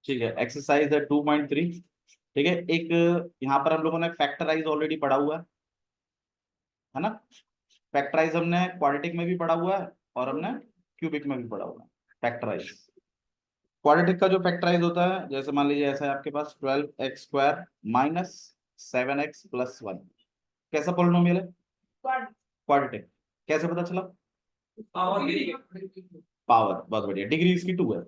ठीक है, एक्सरसाइज है 2.3। ठीक है, एक यहाँ पर हम लोगों ने फैक्टराइज ऑलरेडी पढ़ा हुआ है ना। फैक्टराइज हमने क्वाड्रेटिक में भी पढ़ा हुआ है और हमने क्यूबिक में भी पढ़ा हुआ है। फैक्टराइज क्वाड्रेटिक का जो फैक्टराइज होता है, जैसे मान लीजिए ऐसा है आपके पास 12x² माइनस 7x+1। कैसा पोलिनोमियल है क्वाड्रेटिक? कैसे पता चला? पावर, बहुत बढ़िया, डिग्री इसकी 2 है।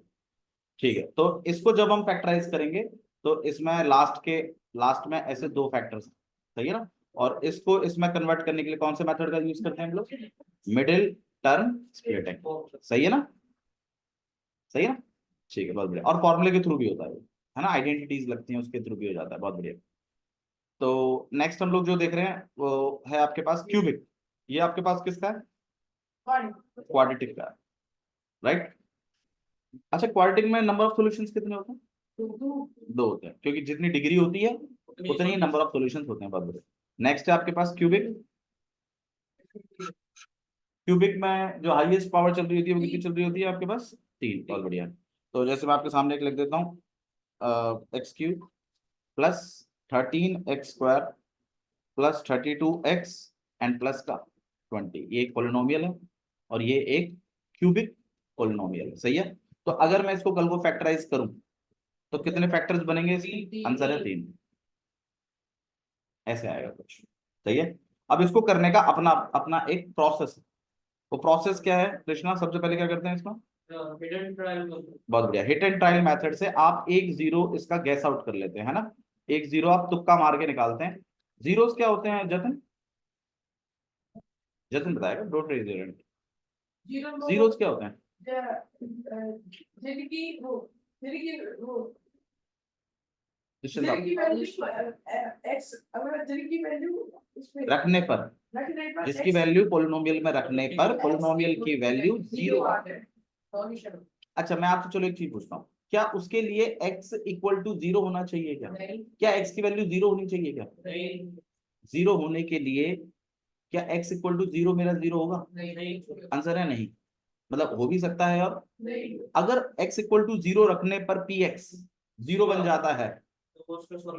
ठीक है, तो इसको जब हम फैक्टराइज करेंगे तो इसमें लास्ट में ऐसे दो फैक्टर्स, सही है ना। और इसको इसमें कन्वर्ट करने के लिए कौन से मेथड का यूज करते हैं हम लोग? Middle term splitting. सही है ना, सही है ना। ठीक है, बहुत बढ़िया। और फॉर्मूले के थ्रू भी होता है ना, आइडेंटिटीज लगती हैं उसके थ्रू भी हो जाता है। बहुत बढ़िया। तो नेक्स्ट हम लोग जो देख रहे हैं वो है आपके पास क्यूबिक। ये आपके पास किसका है? क्वाड्रेटिक का है, राइट। अच्छा, क्वाड्रेटिक में नंबर ऑफ सॉल्यूशंस कितने होते हैं? दो होते हैं, क्योंकि जितनी डिग्री होती है उतनी ही नंबर ऑफ सॉल्यूशंस होते हैं। बहुत बढ़िया। नेक्स्ट है आपके पास क्यूबिक। क्यूबिक में जो हाईएस्ट पावर चल रही होती है वो कितनी चल रही होती है आपके पास? 3। बहुत बढ़िया। तो जैसे मैं आपके सामने एक लिख देता हूँ, x³ plus 13x² plus 32x and plus का 20। ये एक पोलिनोमियल है और ये एक क्यूबिक पोलिनोमियल है, सही है। तो अगर मैं इसको कल को फैक्टराइज करूं तो कितने फैक्टर्स बनेंगे इसके? आंसर है 3। ऐसे आएगा कुछ, सही है। अब इसको करने का अपना अपना एक प्रोसेस है। वो प्रोसेस क्या है कृष्णा? सबसे पहले क्या करते हैं इसमें? बहुत बढ़िया, हिट एंड ट्रायल मेथड से आप एक जीरो इसका गैस आउट कर लेते हैं, है ना। एक जीरो आप तुक्का मार के निकालते हैं। जीरोस क्या होते हैं जतन? जतन बताएगा, don't raise your hand. Zeros क्या होते हैं? रखने पर, जिसकी वैल्यू पोलिनोमियल में रखने पर पोलिनोमियल की वैल्यू 0। अच्छा, मैं आपसे चलो एक चीज पूछता हूँ, क्या उसके लिए x इक्वल टू 0 होना चाहिए क्या? क्या x की वैल्यू 0 होनी चाहिए क्या? 0 होने के लिए क्या x इक्वल टू 0 मेरा 0 होगा? आंसर है नहीं। मतलब हो भी सकता है, और अगर x इक्वल टू 0 रखने पर px 0 बन जाता है,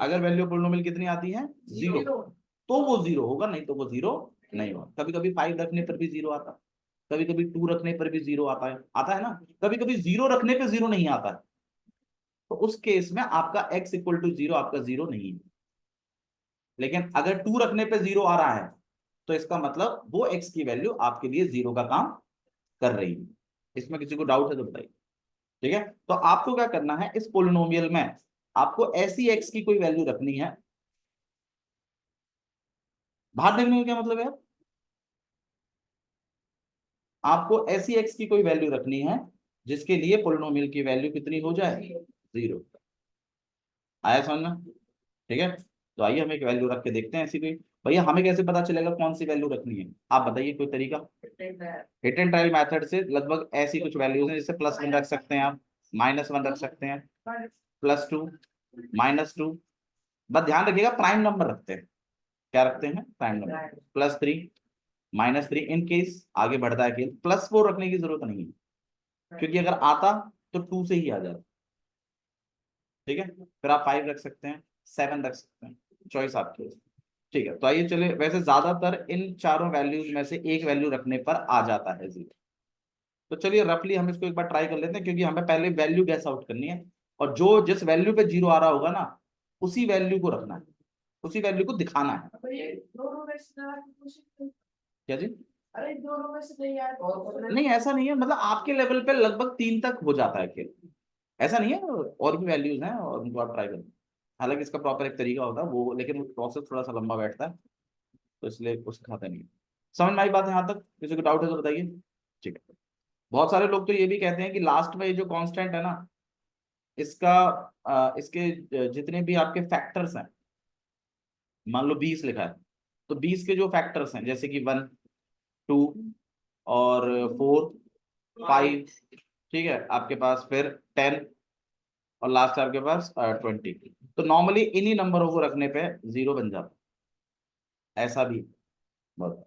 अगर वैल्यू पोलिनोमियल कितनी आती है? 0, तो वो 0 होगा, नहीं तो वो 0 नहीं होगा। कभी कभी 5 रखने पर भी 0 आता है, कभी कभी 2 रखने पर भी 0 आता है ना। कभी कभी 0 रखने पे 0 नहीं आता है, तो उस केस में आपका x इक्वल टू 0 आपका 0 नहीं है। लेकिन अगर 2 रखने पे 0 आ रहा है तो इसका मतलब वो x की वैल्यू आपके लिए 0 का काम कर रही है। इसमें किसी को डाउट है तो बताइए। ठीक है, तो आपको क्या करना है, इस पोलिनोमियल में आपको ऐसी x की कोई वैल्यू रखनी है। बाहर देखने का क्या मतलब है? आपको ऐसी x की कोई वैल्यू रखनी है जिसके लिए पोलिनोमियल की वैल्यू कितनी हो जाए? 0। आया समझ में? ठीक है, तो आइए हम एक वैल्यू रख के देखते हैं ऐसी कोई। भैया हमें कैसे पता चलेगा कौन सी वैल्यू रखनी है? आप बताइए कोई तरीका। हिट एंड ट्रायल मेथड से लगभग ऐसी कुछ वैल्यूज हैं, जैसे +1 रख सकते हैं आप, -1 रख सकते हैं, +2, -2। बस ध्यान रखिएगा प्राइम नंबर रखते हैं। क्या रखते हैं? Prime number. +3, -3। इन केस आगे बढ़ता है केस, +4 रखने की जरूरत नहीं है, क्योंकि अगर आता तो 2 से ही आ जाता। ठीक है, फिर आप 5 रख सकते हैं, 7 रख सकते हैं, चॉइस आपकी है। ठीक है, तो आइए चले, वैसे ज्यादातर इन चारों वैल्यूज में से एक वैल्यू रखने पर आ जाता है 0। तो चलिए रफली हम इसको एक बार ट्राई कर लेते हैं, क्योंकि हमें पहले वैल्यू गैस आउट करनी है, और जो जिस वैल्यू पे 0 आ रहा होगा ना, उसी वैल्यू को रखना है, उसी वैल्यू को दिखाना है। क्या जी? अरे दोनों में से नहीं यार, नहीं ऐसा नहीं है, मतलब आपके लेवल पे लगभग 3 तक हो जाता है खेल। ऐसा नहीं है, और भी वैल्यूज हैं और उनको आप ट्राई करें। हालांकि इसका प्रॉपर एक तरीका होता है वो, लेकिन प्रोसेस थोड़ा सा लंबा बैठता है, तो इसलिए उसको खाता नहीं है। समझ में आई बात? यहाँ तक किसी को डाउट है तो बताइए। ठीक है। बहुत सारे लोग तो ये भी कहते हैं कि लास्ट में ये जो कांस्टेंट है ना, इसका इसके जितने भी आपके फैक्टर्स हैं, मान लो 20 लिखा है, तो 20 के जो फैक्टर्स हैं जैसे कि 1, 2 और 4, 5, ठीक है, आपके पास फिर 10 और लास्ट आपके पास 20, तो नॉर्मली इन्हीं नंबरों को रखने पे 0 बन जाता है। ऐसा भी बहुत,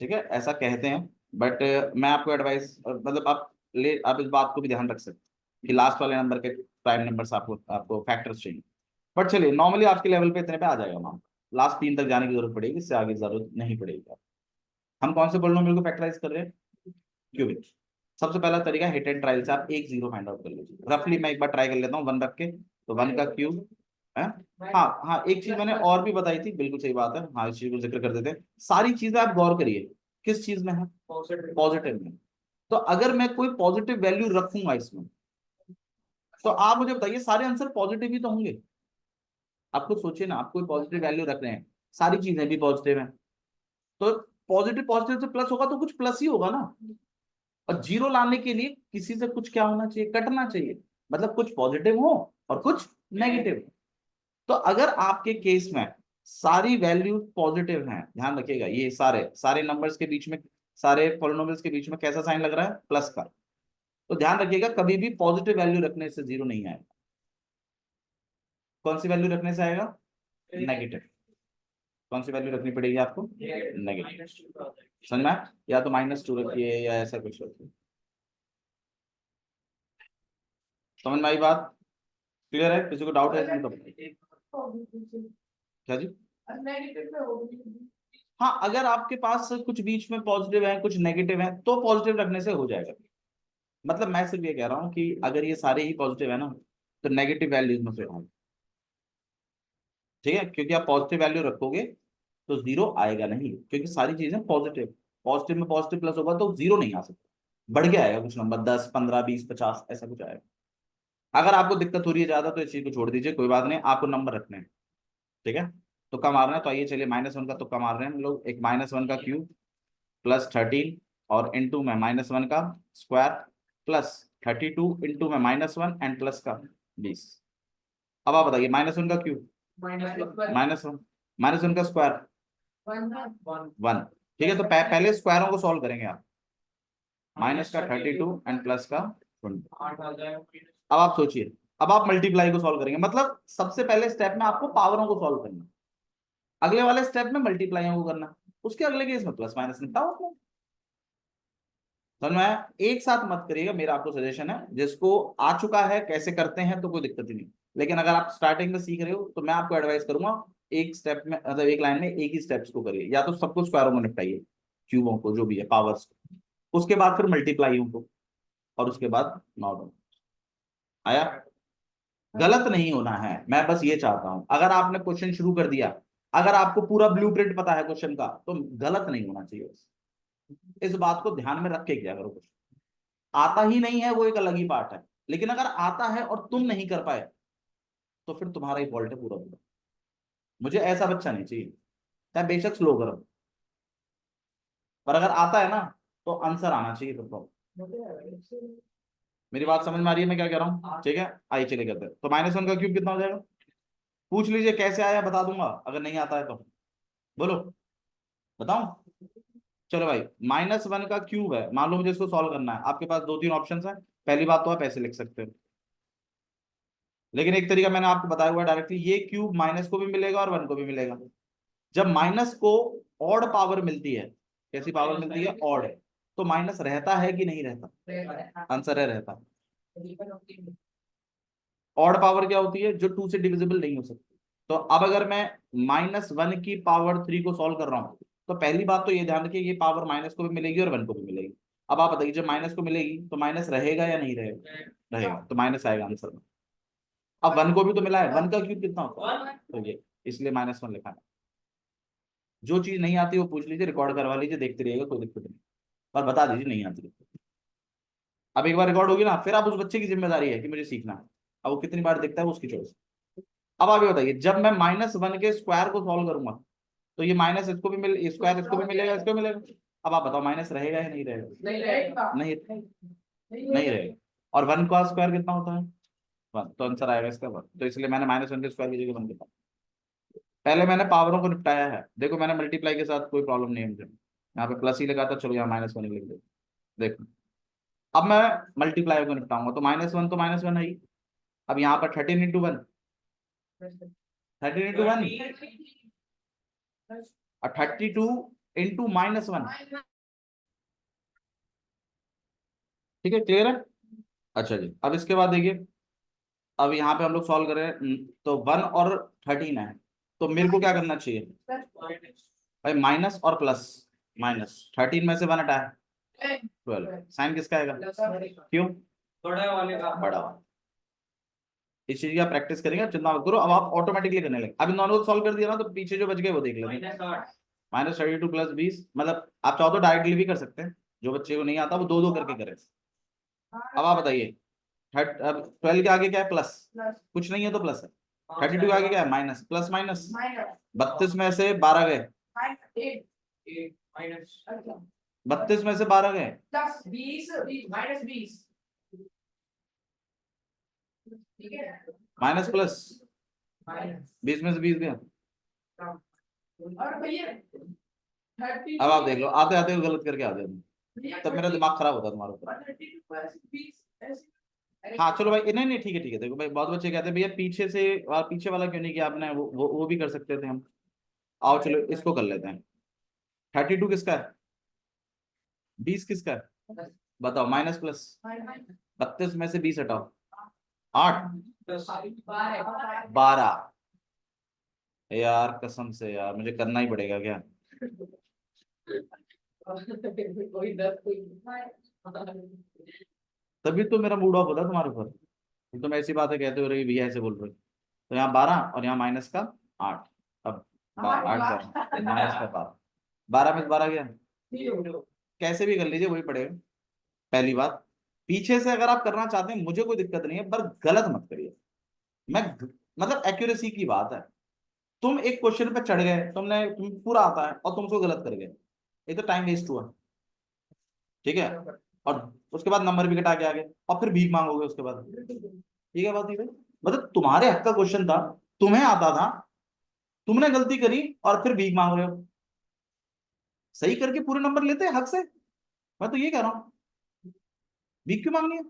ठीक है, ऐसा कहते हैं। बट मैं आपको एडवाइस, मतलब आप इस बात को भी ध्यान रख सकते हैं कि लास्ट वाले नंबर के प्राइम नंबर्स आपको फैक्टर्स चाहिए। बट चलिए नॉर्मली आपके लेवल पे इतने पे आ जाएगा माम, लास्ट 3 तक जाने की जरूरत पड़ेगी, इससे आगे जरूरत नहीं पड़ेगी। हम कौन से पॉलिनोमियल को फैक्टराइज कर रहे हैं? क्यूबिक। सबसे पहला तरीका हिट एंड ट्रायल से आप एक जीरो फाइंड आउट कर लीजिए। रफली मैं एक बार ट्राई कर लेता हूँ 1 रख के, तो 1 का क्यूब है। हाँ हाँ, एक चीज मैंने और भी बताई थी, बिल्कुल सही बात है, हाँ इस चीज को जिक्र कर देते हैं। सारी चीजें आप गौर करिए किस चीज में है, पॉजिटिव में। तो अगर मैं कोई पॉजिटिव वैल्यू रखूंगा इसमें, तो आप मुझे बताइए सारे आंसर पॉजिटिव ही तो होंगे। आप खुद सोचिए ना, आप कोई पॉजिटिव वैल्यू रख रहे हैं, सारी चीजें भी पॉजिटिव हैं, तो पॉजिटिव पॉजिटिव से प्लस होगा तो कुछ प्लस ही होगा ना। और जीरो लाने के लिए किसी से कुछ क्या होना चाहिए, कटना चाहिए, मतलब कुछ पॉजिटिव हो और कुछ नेगेटिव। तो अगर आपके केस में सारी वैल्यू पॉजिटिव हैं, ध्यान रखिएगा, ये सारे सारे नंबर्स के बीच में, सारे पॉलिनोमियल्स के बीच में कैसा साइन लग रहा है, प्लस का। तो ध्यान रखिएगा कभी भी पॉजिटिव वैल्यू रखने से जीरो नहीं आएगा। कौन सी वैल्यू रखने से आएगा, नेगेटिव। कौन सी वैल्यू रखनी पड़ेगी आपको, नेगेटिव। समझ में, या तो -2 रखिए या ऐसा कुछ रखिए। समझ में आई बात, क्लियर है? किसी को डाउट है इसमें? क्या जी? हाँ, अगर आपके पास कुछ बीच में पॉजिटिव है कुछ नेगेटिव है तो पॉजिटिव रखने से हो जाएगा। मतलब मैं सिर्फ ये कह रहा हूँ कि अगर ये सारे ही पॉजिटिव है ना, तो नेगेटिव वैल्यूज में से होंगे, ठीक है, क्योंकि आप पॉजिटिव वैल्यू रखोगे तो जीरो आएगा नहीं, क्योंकि सारी चीजें पॉजिटिव, पॉजिटिव में पॉजिटिव प्लस होगा तो जीरो नहीं आ सकता, बढ़ के आएगा कुछ नंबर, 10 15 20 50 ऐसा कुछ आएगा। अगर आपको दिक्कत हो रही है ज्यादा तो इस चीज को छोड़ दीजिए, कोई बात नहीं, आपको नंबर रखने हैं, ठीक है। तुक्का मारना है तो आइए चलिए -1 का तुक्का मार रहे हैं हम लोग। एक -1 का क्यूब प्लस 13 और इंटू में -1 का स्क्वायर प्लस 32 इंटू में -1 एंड प्लस का 20। अब आप बताइए -1 का क्यूब -1, -1 का स्क्वायर 1, ठीक है। तो पहले स्क्वायरों को सॉल्व करेंगे आप, माइनस का 32 एंड प्लस का 20। अब आप सोचिए, अब आप मल्टीप्लाई को सॉल्व करेंगे, मतलब सबसे पहले स्टेप में आपको पावरों को सॉल्व करना, अगले वाले स्टेप में मल्टीप्लाइयों को करना, उसके अगले केस में प्लस माइनस निपटाओ। समझ में आया? एक साथ मत करिएगा, मेरा आपको सजेशन है, जिसको आ चुका है कैसे करते हैं तो कोई दिक्कत ही नहीं, लेकिन अगर आप स्टार्टिंग में सीख रहे हो तो मैं आपको एडवाइस करूंगा एक स्टेप में, मतलब एक लाइन में एक ही स्टेप्स को करिए, या तो सबको स्क्वायरों में निपटाइए, क्यूबों को जो भी है पावर्स को, उसके बाद फिर मल्टीप्लाइयों को, और उसके बाद नॉर्मल। आया? गलत नहीं होना है, मैं बस ये चाहता हूं, अगर आपने क्वेश्चन शुरू कर दिया, अगर आपको पूरा ब्लूप्रिंट पता है क्वेश्चन का तो गलत नहीं होना चाहिए, बस इस बात को ध्यान में रख के किया करो। कुछ आता ही नहीं है वो एक अलग ही पार्ट है, लेकिन अगर आता है और तुम नहीं कर पाए तो फिर तुम्हारा ही फॉल्ट है पूरा पूरा। मुझे ऐसा बच्चा नहीं चाहिए, चाहे बेशक स्लो करो, पर अगर आता है ना तो आंसर आना चाहिए फिर तो। मेरी बात समझ में आ रही है मैं क्या कह रहा हूँ? ठीक है, आइए चले करते हैं। तो -1 का क्यूब कितना हो जाएगा, पूछ लीजिए, कैसे आया बता दूंगा, अगर नहीं आता है तो बोलो, बताऊं? चलो भाई, -1 का क्यूब है, मान लो मुझे इसको सॉल्व करना है, आपके पास 2 3 ऑप्शन है। पहली बात तो आप ऐसे लिख सकते हो, लेकिन एक तरीका मैंने आपको बताया हुआ डायरेक्टली, ये क्यूब माइनस को भी मिलेगा और 1 को भी मिलेगा। जब माइनस को ऑड पावर मिलती है, कैसी पावर मिलती है, ऑड, तो माइनस रहता है कि नहीं रहता, आंसर है रहता। ऑड पावर क्या होती है, जो 2 से डिविजिबल नहीं हो सकती। तो अब अगर मैं -1 की पावर 3 को सॉल्व कर रहा हूं, तो पहली बात तो ये ध्यान रखिए, ये पावर माइनस को भी मिलेगी और 1 को भी मिलेगी। अब आप बताइए, जब माइनस को मिलेगी तो माइनस रहेगा या नहीं रहेगा, रहेगा, तो माइनस आएगा आंसर में। अब 1 को भी तो मिला है, 1 का क्यूब कितना होता है, तो ये इसलिए -1 लिखा है। जो चीज नहीं आती वो पूछ लीजिए, रिकॉर्ड करवा लीजिए, देखते रहिएगा, कोई दिक्कत नहीं, पर बता दीजिए नहीं आती। अब एक बार रिकॉर्ड होगी ना, फिर आप उस बच्चे की जिम्मेदारी है कि मुझे सीखना है, अब वो कितनी बार देखता है वो उसकी चॉइस। अब आप ये बताइए, जब मैं -1 के स्क्वायर को सॉल्व करूंगा तो ये माइनस इसको भी मिल, स्क्वायर इसको भी मिलेगा, इसको भी मिलेगा। अब आप बताओ माइनस रहेगा या नहीं रहेगा, नहीं नहीं रहेगा। और 1 का स्क्वायर कितना होता है, 1, तो आंसर आएगा इसका 1। तो इसलिए मैंने -1 के स्क्वायर की जगह 1 लिखा। पहले मैंने पावरों को निपटाया है, देखो मैंने मल्टीप्लाई के साथ कोई प्रॉब्लम नहीं है मुझे, यहाँ पे प्लस ही लगा था, चलो यहाँ -1 ही लिख दे। देखो अब मैं मल्टीप्लाई को निपटाऊंगा, तो -1 तो -1 है ही। अब यहाँ पर 13 इंटू 1, 13 इंटू 1 और 32 इंटू -1, ठीक है, क्लियर है? अच्छा जी, अब इसके बाद देखिए, अब यहाँ पे हम लोग सॉल्व करें तो 1 और 13 है, तो मेरे को क्या करना चाहिए भाई, माइनस और प्लस। माइनस 13 में से 1 हटाया 12, साइन किसका आएगा, क्यों, बड़ा वाले का, बड़ा वाला। इस चीज की आप प्रैक्टिस करेंगे, चिंता मत करो, अब आप ऑटोमेटिकली करने लगे। अभी नॉन सॉल्व कर दिया ना, तो पीछे जो बच गए वो देख लेंगे। -32 + 20, मतलब आप चाहो तो डायरेक्टली भी कर सकते हैं, जो बच्चे को नहीं आता वो दो दो करके करे। अब आप बताइए, 12 के आगे क्या है, प्लस, कुछ नहीं है तो प्लस है। 32 के आगे क्या है, माइनस, प्लस माइनस। 32 में से 12 गए, 32 में से 12 गए, माइनस प्लस, 20 में से 20 गया। अब आप देख लो, आते आते गलत करके आते हैं, तब मेरा दिमाग खराब होता तुम्हारे ऊपर। हाँ चलो भाई, नहीं नहीं ठीक है देखो भाई, बहुत बच्चे कहते हैं भैया पीछे से, पीछे वाला क्यों नहीं किया आपने, वो भी कर सकते थे हम। आओ चलो इसको कर लेते हैं। 32 किसका है, 20 किसका है, बताओ, माइनस प्लस। 32 में से 20 हटाओ, 8, 12। यार कसम से यार, मुझे करना ही पड़ेगा क्या। तभी तो मेरा मूड ऑफ होता है तुम्हारे ऊपर, तुम ऐसी बातें कहते हो रही भैया ऐसे बोल रहे हो। तो यहाँ 12 और यहाँ माइनस का 8। अब 8 का माइनस का 12, 12 में 12 गया, कैसे भी कर लीजिए वही पड़ेगा। पहली बात, पीछे से अगर आप करना चाहते हैं मुझे कोई दिक्कत नहीं है, पर गलत मत करिए। मैं मतलब एक्यूरेसी की बात है। तुम एक क्वेश्चन पे चढ़ गए, तुम पूरा आता है और तुम उसको गलत कर गए, ये तो टाइम वेस्ट हुआ। ठीक है, और उसके बाद नंबर भी घटा के आ गए और फिर भीख मांगोगे उसके बाद। ठीक है बात नहीं भाई, मतलब तुम्हारे हक का क्वेश्चन था, तुम्हें आता था, तुमने गलती करी और फिर भीख मांग रहे हो। सही करके पूरे नंबर लेते हैं हक से, मैं तो ये कह रहा हूँ, भीख क्यों मांगनी है।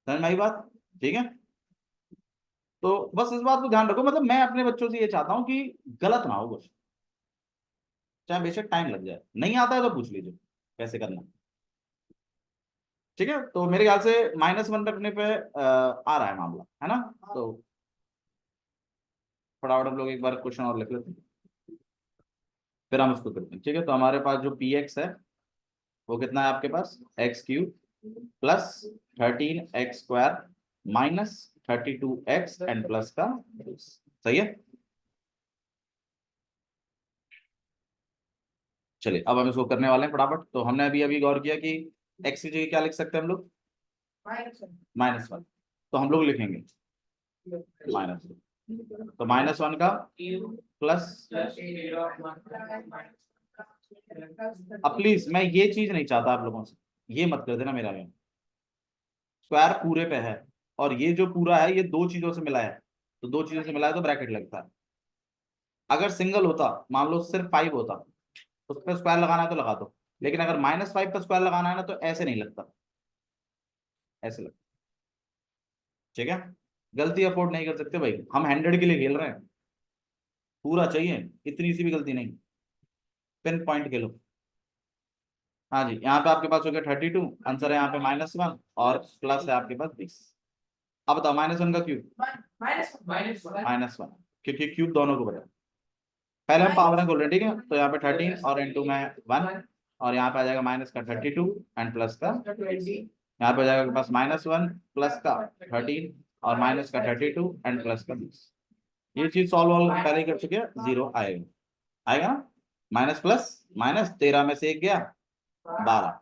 समझ में आई बात, ठीक है। तो बस इस बात को ध्यान रखो, मतलब मैं अपने बच्चों से ये चाहता हूँ कि गलत ना हो कुछ, चाहे बेशक टाइम लग जाए, नहीं आता है तो पूछ लीजिए कैसे करना। ठीक है, तो मेरे ख्याल से -1 रखने पे आ रहा है मामला, है ना। तो फटाफट हम लोग एक बार क्वेश्चन और लिख लेते हैं, फिर हम उसको करते हैं। ठीक है, तो हमारे पास जो पी एक्स है वो कितना है आपके पास, x³ plus 13x² -32x and plus का, सही है। चलिए अब हम इसको करने वाले हैं फटाफट। तो हमने अभी अभी गौर किया कि x की जगह क्या लिख सकते हैं हम लोग, -1। तो हम लोग लिखेंगे -1, तो -1 का प्लस। अब प्लीज मैं ये चीज नहीं चाहता आप लोगों से, ये मत कर देना मेरा में, स्क्वायर पूरे पे है और ये जो पूरा है ये दो चीजों से मिला है, तो दो चीजों से मिला है तो ब्रैकेट लगता है। अगर सिंगल होता, मान लो सिर्फ 5 होता, उस पर स्क्वायर लगाना है तो लगा दो, लेकिन अगर -5 पर स्क्वायर लगाना है ना तो ऐसे नहीं लगता, ऐसे लगता। ठीक है, गलती अफोर्ड नहीं कर सकते भाई, हम 100 के लिए खेल रहे हैं, पूरा चाहिए, इतनी सी भी गलती नहीं, पिन पॉइंट खेलो। हाँ जी, यहाँ पे आपके पास हो गया 32, आंसर है यहाँ पे -1 और प्लस है आपके पास 20। अब बताओ -1 का क्यूब, -1, क्योंकि क्यूब दोनों को बता, पहले हम पावर खोल रहे हैं। ठीक है, तो यहाँ पे 13 और इनटू में 1, और यहाँ पे आ जाएगा माइनस का 32 एंड प्लस का 20। यहाँ पे आ जाएगा पास -1 प्लस का 13 और माइनस का 32 एंड प्लस का 20। ये चीज सॉल्व पहले ही कर चुके हैं, 0 आएगा, आएगा ना। माइनस प्लस माइनस, 13 में से 1 गया 12,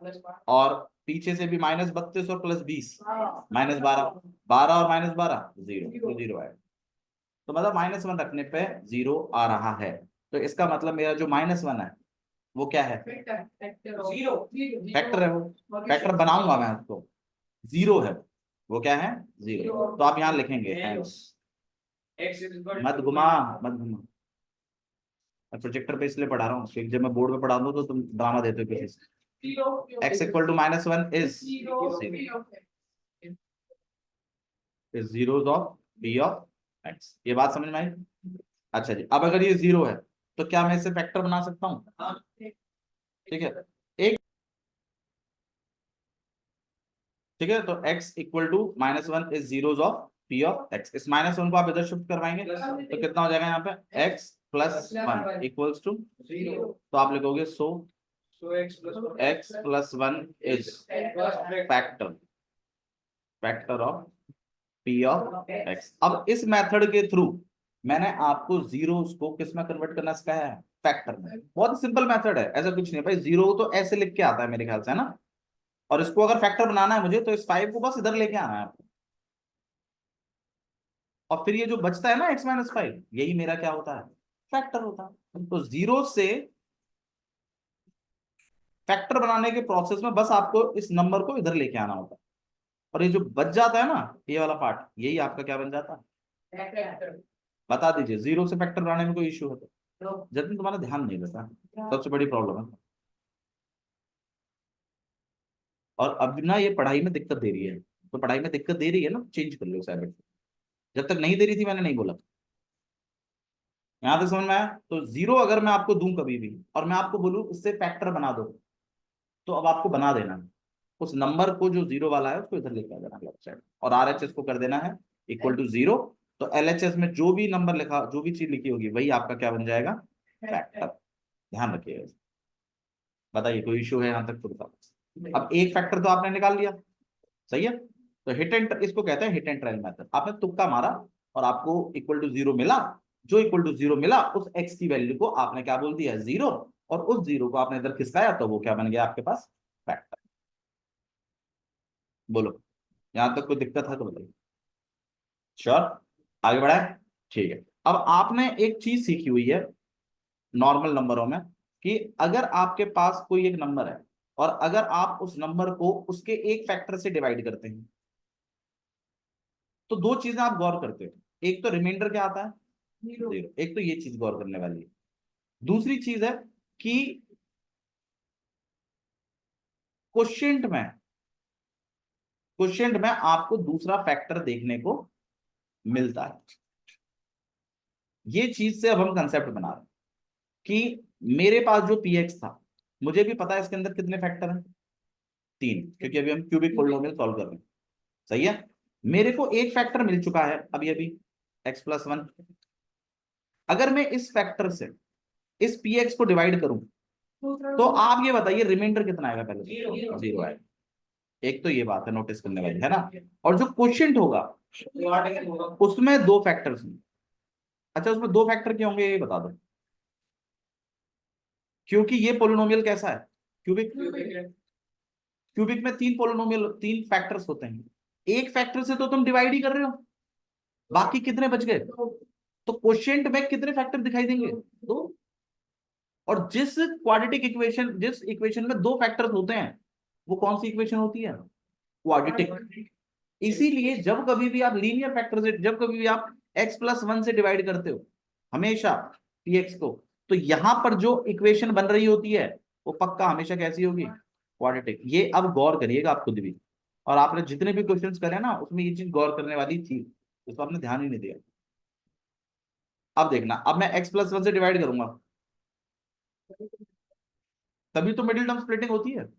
और पीछे से भी -32 और प्लस 20 -12, 12 और -12 0, तो 0 आएगा। तो मतलब -1 रखने पे 0 आ रहा है, तो इसका मतलब मेरा जो -1 है वो क्या है, फैक्टर है, वो फैक्टर बनाऊंगा मैं उसको, 0 है, वो क्या है 0। तो आप यहाँ लिखेंगे मत घुमा, मत घुमा, मैं प्रोजेक्टर पे इसलिए पढ़ा रहा हूँ क्योंकि जब मैं बोर्ड पे पढ़ा दूँ तो तुम ड्रामा देते हो किसी से। x = -1 is zeros of b of x, ये बात समझ में आई। अच्छा जी, अब अगर ये 0 है तो क्या मैं इसे फैक्टर बना सकता हूँ, ठीक है। एक ठीक है, तो x equal to -1 is zeros of p of x। इस -1 को आप इधर शिफ्ट करवाएंगे तो कितना हो जाएगा यहाँ पे x प्लस 1 इक्वल्स टू 0। तो आप लिखोगे सो x plus 1 is factor of p of x। अब इस मेथड के थ्रू मैंने आपको जीरोस को किस में कन्वर्ट करना सिखाया है, फैक्टर में। बहुत सिंपल मेथड है, ऐसा कुछ नहीं भाई। जीरो तो ऐसे लिख के आता है मेरे ख्याल से, है ना। और इसको अगर फैक्टर बनाना है मुझे तो इस 5 को बस इधर लेके आना है आपको, और फिर ये जो बचता है ना x-5, यही मेरा क्या होता है, फैक्टर होता है। तो जीरो से फैक्टर बनाने के प्रोसेस में बस आपको इस नंबर को इधर लेके आना होता है, और ये जो बच जाता है ना, ये वाला पार्ट, यही आपका क्या बन जाता है। बता दीजिए, जीरो से फैक्टर बनाने में कोई इश्यू है तो? जतिन तुम्हारा ध्यान नहीं देता, सबसे बड़ी प्रॉब्लम है। और अब ना ये पढ़ाई में दिक्कत दे रही है, तो पढ़ाई में दिक्कत दे रही है ना, चेंज कर लो उस हैबिट। जब तक नहीं दे रही थी मैंने नहीं बोला। यहां तक समझ में आया? तो जीरो अगर मैं आपको दूं कभी भी और मैं आपको बोलूं इससे फैक्टर बना दो, तो अब आपको बना देना है। उस नंबर को जो जीरो वाला है उसको इधर लेके आ जाना लेफ्ट साइड, और आरएचएस को कर देना है इक्वल टू 0। तो एलएचएस में जो भी नंबर लिखा, जो भी चीज लिखी होगी, वही आपका क्या बन जाएगा, फैक्टर। ध्यान रखिएगा। बताइए कोई इशू है यहाँ तक तो बताओ। अब एक फैक्टर तो आपने निकाल लिया, सही है। तो हिट एंड, इसको कहते हैं हिट एंड ट्रायल मेथड। आपने तुक्का मारा और आपको इक्वल टू 0 मिला। जो इक्वल टू 0 मिला उस x की वैल्यू को आपने क्या बोल दिया, 0, और उस 0 को आपने इधर खिसकाया तो वो क्या बन गया आपके पास, फैक्टर। बोलो, यहां तक कोई दिक्कत है तो बताइए। श्योर, आगे बढ़ाए। ठीक है, अब आपने एक चीज सीखी हुई है नॉर्मल नंबरों में, कि अगर आपके पास कोई एक नंबर है और अगर आप उस नंबर को उसके एक फैक्टर से डिवाइड करते हैं, तो दो चीजें आप गौर करते हो। एक तो रिमाइंडर क्या आता है, जीरो। एक तो ये चीज गौर करने वाली है। दूसरी चीज है कि क्वोशिएंट में, क्वोशिएंट में आपको दूसरा फैक्टर देखने को मिलता है। ये चीज से अब हम कंसेप्ट बना रहे हैं कि मेरे पास जो px था, मुझे भी पता है इसके अंदर कितने फैक्टर हैं, 3, क्योंकि अभी हम क्यूबिक पोलिनोमियल सॉल्व कर रहे हैं। सही है, मेरे को एक फैक्टर मिल चुका है अभी अभी, x प्लस 1। अगर मैं इस फैक्टर से इस px को डिवाइड करूं तो आप ये बताइए रिमाइंडर कितना आएगा, पहले 0 आएगा। एक तो ये बात है नोटिस करने वाली, है ना। और जो क्वोशिएंट होगा उसमें दो फैक्टर्स हैं। अच्छा, उसमें दो फैक्टर क्या होंगे ये बता दो, क्योंकि ये पोलिनोमियल कैसा है, क्यूबिक। क्यूबिक में 3 पोलिनोमियल, 3 फैक्टर्स होते हैं। एक फैक्टर से तो तुम डिवाइड ही कर रहे हो, बाकी कितने बच गए। तो क्वोशिएंट में कितने फैक्टर दिखाई देंगे, 2। और जिस क्वाड्रेटिक इक्वेशन, जिस इक्वेशन में दो फैक्टर्स होते हैं, वो कौन सी इक्वेशन होती है, क्वाड्रेटिक। इसीलिए जब कभी भी आप लीनियर फैक्टर से, जब कभी भी आप x प्लस 1 से डिवाइड करते हो हमेशा px को, तो यहां पर जो इक्वेशन बन रही होती है वो पक्का हमेशा कैसी होगी, क्वाड्रेटिक। ये अब गौर करिएगा आप खुद भी, और आपने जितने भी क्वेश्चंस करे ना उसमें ये चीज गौर करने वाली थी, उसको आपने ध्यान ही नहीं दिया। अब देखना, अब मैं x प्लस 1 से डिवाइड करूंगा, तभी तो मिडिल टर्म स्प्लिटिंग होती है।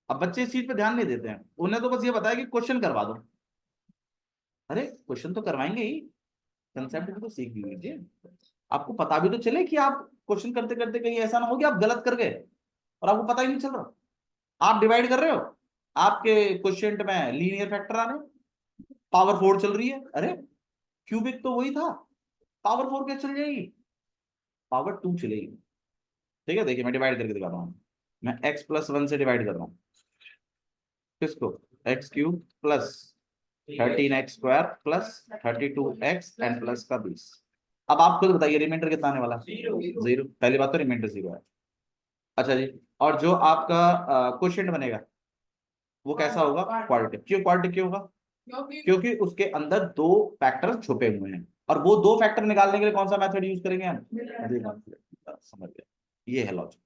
अब बच्चे इस चीज पे ध्यान नहीं देते हैं, उन्हें तो बस ये बताया कि क्वेश्चन करवा दो। अरे क्वेश्चन तो करवाएंगे ही, कंसेप्ट भी तो सीख भी लीजिए। आपको पता भी तो चले कि आप क्वेश्चन करते करते कहीं ऐसा ना हो कि आप गलत कर गए और आपको पता ही नहीं चल रहा। आप डिवाइड कर रहे हो, आपके क्वेश्चन में लीनियर फैक्टर आ रहे, पावर 4 चल रही है। अरे क्यूबिक तो वही था, पावर 4 क्या चल जाएगी, पावर 2 चलेगी। ठीक है, देखिए मैं डिवाइड करके दिखाता हूँ। मैं x प्लस 1 से डिवाइड कर रहा हूँ, किसको, x cube plus 13x square plus 32x and plus का 20। अब आप खुद बताइए रिमाइंडर कितना आने वाला, 0। पहली बात तो रिमाइंडर 0 है। अच्छा जी, और जो आपका क्वोशिएंट बनेगा वो कैसा होगा, क्वाड्रेटिक। क्यों क्वाड्रेटिक क्यों होगा, क्योंकि उसके अंदर दो फैक्टर छुपे हुए हैं, और वो दो फैक्टर निकालने के लिए कौन सा मेथड यूज करेंगे हम, समझ गए। ये है लॉजिक।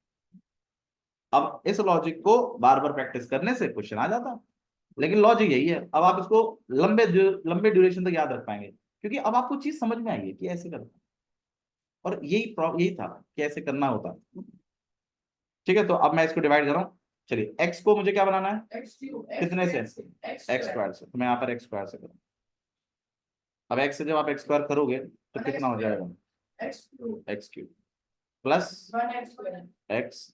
अब इस लॉजिक को बार बार प्रैक्टिस करने से क्वेश्चन आ जाता है, लेकिन लॉजिक यही है। अब आप इसको लंबे ड्यूरेशन तक याद रख पाएंगे, क्योंकि अब आपको चीज समझ में आई है कि ऐसे करना, और यही यही था कि ऐसे करना होता। ठीक है, तो अब मैं इसको डिवाइड कर रहा हूँ, चलिए x को मुझे क्या बनाना है, कितने से, x x स्क्वायर से, तो मैं यहाँ पर x स्क्वायर से करूँ। अब x से जब आप x स्क्वायर करोगे तो कितना हो जाएगा, x क्यूब प्लस x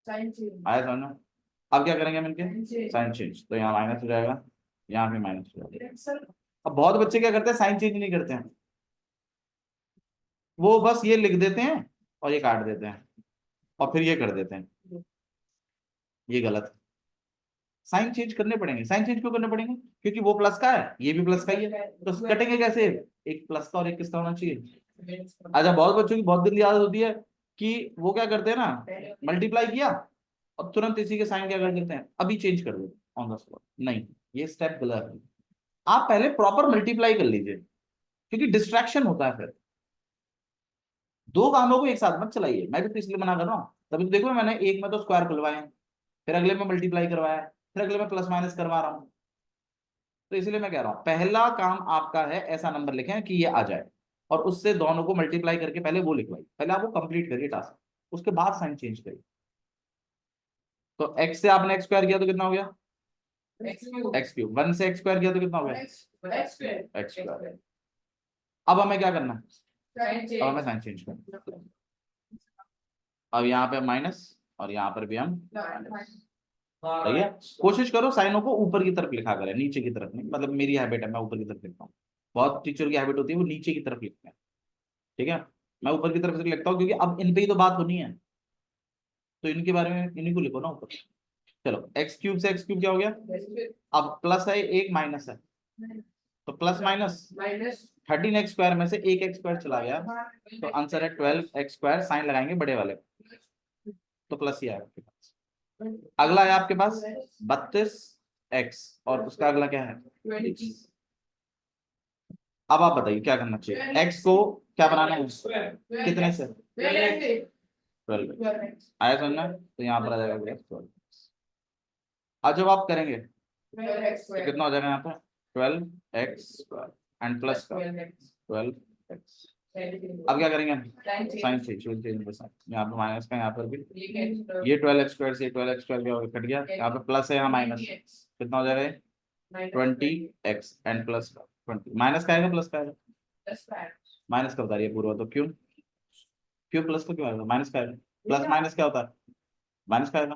आया समझ में। अब क्या करेंगे हम इनके साइन चेंज, तो यहाँ माइनस हो जाएगा, यहाँ भी माइनस हो जाएगा। अब बहुत बच्चे क्या करते हैं, साइन चेंज नहीं करते हैं, वो बस ये लिख देते हैं और ये काट देते हैं और फिर ये कर देते हैं, ये गलत है। साइन चेंज करने पड़ेंगे। साइन चेंज क्यों करने पड़ेंगे, क्योंकि वो प्लस का है, ये भी प्लस का ही है, तो कटेंगे कैसे, एक प्लस का और एक किसका होना चाहिए। अच्छा, बहुत बच्चों की बहुत गंदी आदत होती है कि वो क्या करते हैं ना, मल्टीप्लाई किया और तुरंत इसी के साइन क्या कर देते हैं, अभी चेंज कर देते ऑन द स्पॉट। नहीं, ये स्टेप गलत है। आप पहले प्रॉपर मल्टीप्लाई कर लीजिए, क्योंकि डिस्ट्रैक्शन होता है फिर। दो कामों को एक साथ मत चलाइए, मैं भी तो इसलिए मना कर रहा हूँ। तभी तो देखो मैंने एक में तो स्क्वायर खुलवाए, फिर अगले में मल्टीप्लाई करवाया, फिर अगले में प्लस माइनस करवा रहा हूँ। तो इसलिए मैं कह रहा हूँ पहला काम आपका है ऐसा नंबर लिखें कि ये आ जाए, और उससे दोनों को मल्टीप्लाई करके पहले वो लिखवाई, पहले आप वो कंप्लीट करिए टास्क, उसके बाद साइन चेंज करिए। तो x से आपने x स्क्वायर किया तो कितना हो गया, x क्यूब। 1 से x स्क्वायर किया तो कितना हो गया, x स्क्वायर। अब हमें क्या करना है, अब हमें साइन चेंज करना है। अब यहाँ पे माइनस और यहाँ पर भी हम, सही है। कोशिश करो साइनों को ऊपर की तरफ लिखा करें, नीचे की तरफ नहीं। मतलब मेरी हैबिट है, मैं ऊपर की तरफ लिखता हूँ, बहुत टीचर की हैबिट होती है वो नीचे की तरफ लिखते हैं, ठीक है। मैं ऊपर की तरफ से लिखता हूँ, क्योंकि अब इन पे ही तो बात होनी है, तो इनके बारे में इन्हीं को लिखो ना ऊपर। चलो, एक्स क्यूब से एक्स क्यूब क्या हो गया, अब प्लस है एक माइनस है, तो प्लस माइनस 13x स्क्वायर में से एक एक्स स्क्वायर चला गया, तो आंसर है 12x स्क्वायर। साइन लगाएंगे बड़े वाले, तो प्लस ही आएगा आपके पास। अगला है आपके पास 32x, और उसका अगला क्या है, अब आप बताइए क्या करना चाहिए। x को क्या बनाना है, कितने से, 12 आया समझना, तो यहाँ पर आ जाएगा 12। आज जब आप करेंगे तो कितना हो जाएगा यहाँ पे, 12x स्क्वायर एंड प्लस का 12x। अब क्या करेंगे हम, साइन चेंज, यहाँ पे माइनस का, यहाँ पर भी ये 12x स्क्वायर से 12x स्क्वायर क्या हो गया, कट गया, यहाँ पे प्लस है, यहाँ माइनस, कितना हो जाएगा 20x एंड प्लस का 20। माइनस का आएगा प्लस का आएगा, माइनस का बता रही है पूर्व, तो क्यों, क्यों प्लस का क्यों आएगा, माइनस का आएगा। प्लस माइनस क्या होता है, माइनस का आएगा।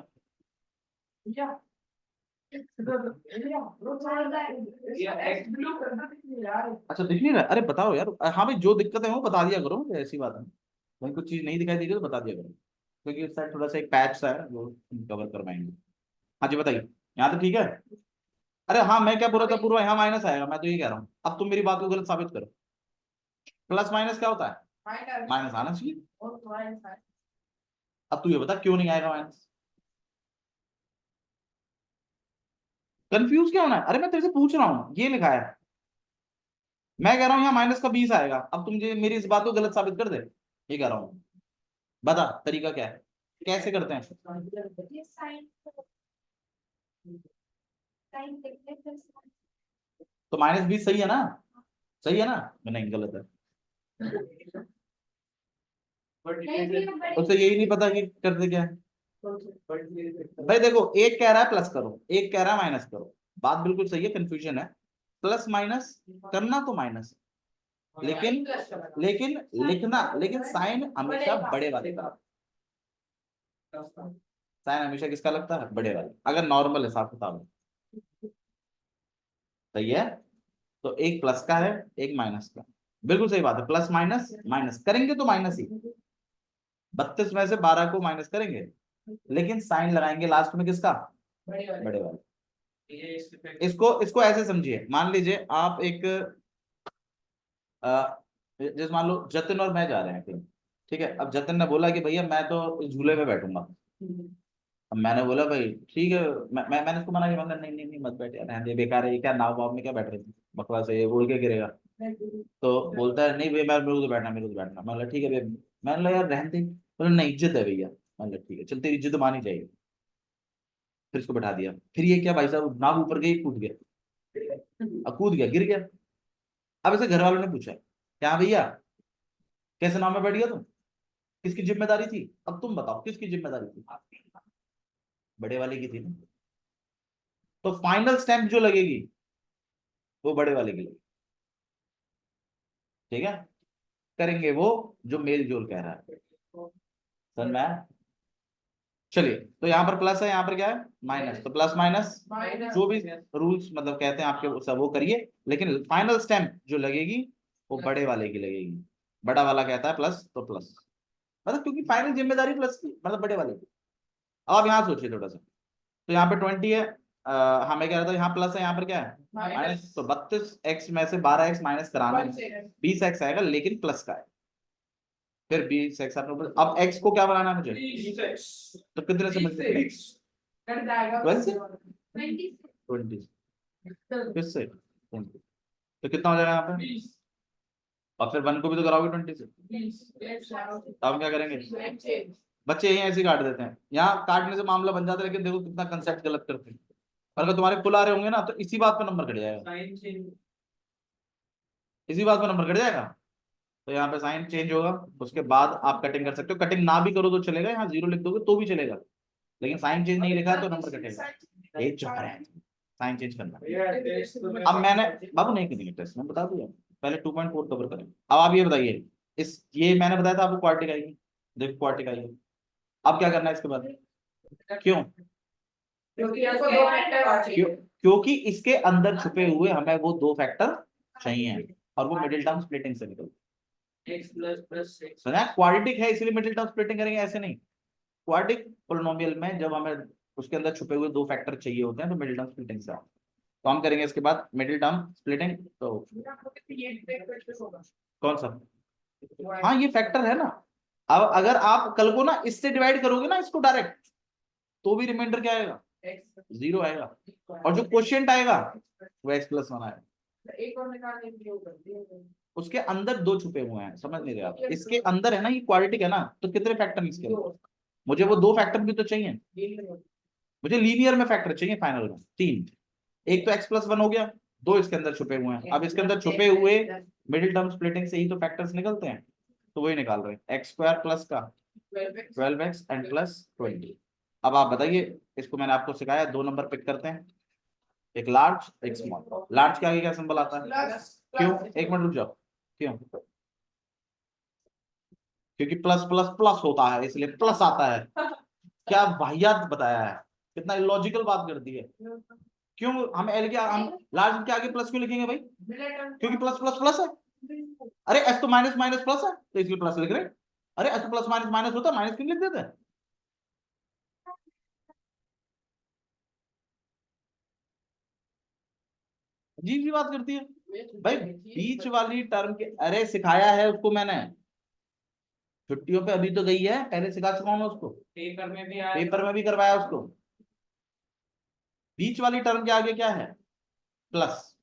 अच्छा, दिख नहीं रहा, अरे बताओ यार, हाँ भाई जो दिक्कत है वो बता दिया करो, ऐसी बात है भाई, कुछ चीज नहीं दिखाई देगी तो बता दिया करो, क्योंकि इस साइड थोड़ा सा एक पैच सा है वो कवर करवाएंगे। हाँ जी बताइए, यहाँ तो ठीक है। अरे हाँ, मैं क्या पूरा था, पूरा यहाँ माइनस आएगा, मैं तो ये कह रहा हूँ, अब तुम मेरी बात को गलत साबित करो। प्लस माइनस क्या होता है, माइनस आना चाहिए। अब तू ये बता क्यों नहीं आएगा माइनस, कंफ्यूज क्या होना है, अरे मैं तेरे से पूछ रहा हूँ, ये लिखा है, मैं कह रहा हूँ यहाँ माइनस का 20 आएगा, अब तुम मुझे मेरी इस बात को गलत साबित कर दे, ये कह रहा हूँ। बता तरीका क्या है, कैसे करते हैं। तो -20 सही है ना, सही है ना, नहीं गलत है। उसे यही नहीं पता कि करते क्या है। भाई देखो, एक कह रहा है प्लस करो, एक कह रहा है माइनस करो, बात बिल्कुल सही है, कंफ्यूजन है। प्लस माइनस करना तो माइनस, लेकिन लेकिन लिखना, लेकिन साइन हमेशा बड़े वाले का, साइन हमेशा किसका लगता है, बड़े वाले, अगर नॉर्मल हिसाब किताब है। सही है, तो एक प्लस का है एक माइनस का, बिल्कुल सही बात है। प्लस माइनस माइनस करेंगे तो माइनस ही, 32 में से 12 को माइनस करेंगे, लेकिन साइन लगाएंगे लास्ट में किसका, बड़े वाले। इसको इसको ऐसे समझिए, मान लीजिए आप एक जैसे मान लो जतिन और मैं जा रहे हैं कहीं, ठीक है। अब जतिन ने बोला कि भैया मैं तो इस झूले में बैठूंगा, अब मैंने बोला भाई ठीक है, मैंने उसको मना किया, मैंने नहीं नहीं नहीं मत बैठ यार, रहने दे, बेकार है, ये क्या नाव वाव में क्या बैठ रही थी, बकवास है, ये उड़ के गिरेगा। तो बोलता है नहीं भैया मैं, मेरे को तो बैठना, मेरे को तो बैठना। मैं बोला ठीक है भैया, मैंने बोला यार रहने दे, बोला नहीं इज्जत है भैया। मैं बोला ठीक है चल, तेरी इज्जत मानी जाएगी। फिर इसको बैठा दिया, फिर ये क्या भाई साहब, नाव ऊपर गई, कूद गया, अब कूद गया, गिर गया। अब ऐसे घर वालों ने पूछा क्या भैया कैसे नाव में बैठ गया तुम, किसकी जिम्मेदारी थी, अब तुम बताओ किसकी जिम्मेदारी थी। बड़े वाले की थी ना, तो फाइनल स्टैंप जो लगेगी वो बड़े वाले की लगेगी। ठीक है, करेंगे वो जो मेल जोल कह रहा है। समझ में आया? चलिए, तो यहाँ पर प्लस है, यहाँ पर क्या है माइनस, तो प्लस माइनस जो भी रूल्स मतलब कहते हैं आपके सब वो करिए, लेकिन फाइनल स्टैंप जो लगेगी वो बड़े वाले की लगेगी। बड़ा वाला कहता है प्लस तो प्लस, मतलब क्योंकि फाइनल जिम्मेदारी प्लस की मतलब बड़े वाले की। अब आप यहाँ सोचिए थोड़ा सा, तो यहाँ पे 20 है, हमें क्या रहता है यहाँ प्लस है, यहाँ पर क्या है माइनस, तो 32x में से 12x माइनस कराना है, 20x आएगा लेकिन प्लस का है। फिर 20x आपने ऊपर, अब x को क्या बनाना है मुझे, तो कितने से मल्टीप्लाई, 20 किससे 20, तो कितना हो जाएगा यहाँ पे, और फिर 1 को भी तो कराओगे 20 से। अब हम क्या करेंगे, बच्चे यही ऐसे काट देते हैं, यहाँ काटने से मामला बन जाता है, लेकिन देखो कितना कंसेप्ट गलत करते हैं। और अगर तुम्हारे फुल आ रहे होंगे ना तो इसी बात पर नंबर कट जाएगा, इसी बात पर नंबर कट जाएगा। तो यहाँ पे साइन चेंज होगा, उसके बाद आप कटिंग कर सकते हो, कटिंग ना भी करो तो चलेगा, यहाँ 0 लिख दोगे तो भी चलेगा, लेकिन साइन चेंज नहीं लिखा है तो नंबर कटेगा। ये चुप है, साइन चेंज करना। अब मैंने बाबू नहीं करेंगे टेस्ट, मैं बता दूंगा, पहले 2.4 कवर करें। अब आप ये बताइए, इस ये मैंने बताया था आपको क्वार्टिक आएगी, देखो क्वार्टिक आएगी। अब क्या करना है इसके बाद, क्यों, क्योंकि इसके अंदर छुपे हुए हमें वो 2 फैक्टर चाहिए, और वो मिडिल टर्म स्प्लिटिंग से निकल, क्वाड्रेटिक है इसलिए मिडिल टर्म स्प्लिटिंग करेंगे, ऐसे नहीं। क्वाड्रेटिक पोलिनोमियल में जब हमें उसके अंदर छुपे हुए 2 फैक्टर चाहिए होते हैं तो मिडिल टर्म स्प्लिटिंग से, तो हम करेंगे इसके बाद मिडिल टर्म स्प्लिटिंग। तो कौन सा, हाँ ये फैक्टर है ना। अब अगर आप कल को ना इससे डिवाइड करोगे ना इसको डायरेक्ट, तो भी रिमाइंडर क्या आएगा, 0 आएगा, और जो क्वोशिएंट आएगा वो x+1 आएगा। उसके अंदर 2 छुपे हुए हैं, समझ नहीं रहे आप, इसके अंदर है ना, ये क्वाड्रेटिक है ना, तो कितने फैक्टर इसके अंदर, मुझे वो 2 फैक्टर भी तो चाहिए, मुझे लीनियर में फैक्टर चाहिए फाइनल में 3, एक तो x+1 हो गया, 2 इसके अंदर छुपे हुए हैं। अब इसके अंदर छुपे हुए मिडिल टर्म स्प्लिटिंग से ही तो फैक्टर्स निकलते हैं, तो वही निकाल रहे हैं, x² प्लस का 12x एंड प्लस 20। अब आप बताइए, इसको मैंने आपको सिखाया 2 नंबर पिक करते हैं, एक लार्ज एक स्मॉल। लार्ज के आगे क्या सिंबल आता है, क्यों, एक मिनट रुक जाओ, क्यों, क्योंकि प्लस प्लस प्लस होता है इसलिए प्लस आता है। क्या वाहियात बताया है, कितना इलॉजिकल बात कर दी है। क्यों हम एल के हम लार्ज के आगे प्लस क्यों लिखेंगे भाई, क्योंकि प्लस प्लस प्लस है। अरे एस तो माइनस माइनस प्लस है तो इसलिए प्लस लिख रहे हैं। अरे एस तो प्लस माइनस माइनस होता है, माइनस क्यों लिख देते हैं। अजीब सी बात करती है भाई, बीच वाली टर्म के, अरे सिखाया है उसको मैंने छुट्टियों पे, अभी तो गई है, पहले सिखा चुका हूं मैं उसको, पेपर में भी करवाया उसको। बीच वाली टर्म के आगे क्या है, प्लस,